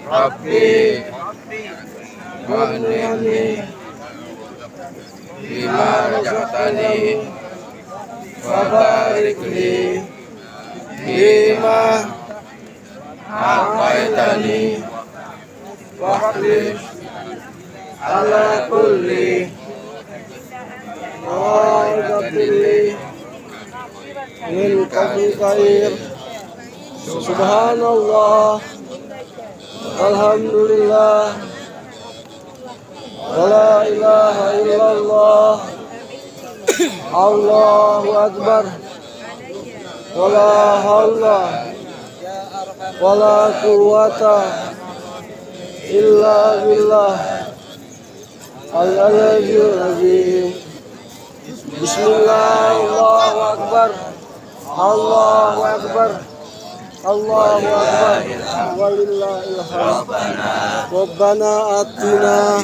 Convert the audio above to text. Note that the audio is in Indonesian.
Rabbi Ghanimni bima razaqtani wa barik li bima a'taitani wa qlis ala kulli ghadatilli min kulli khair. Subhanallah, alhamdulillah, wa la ilaha illallah, Allahu akbar, wa la hawla wa la quwwata illa billah al-aliyyil azim. Bismillah, Allahu akbar, Allahu akbar, Allahu akbar, walillahil hamd. Rabbana atina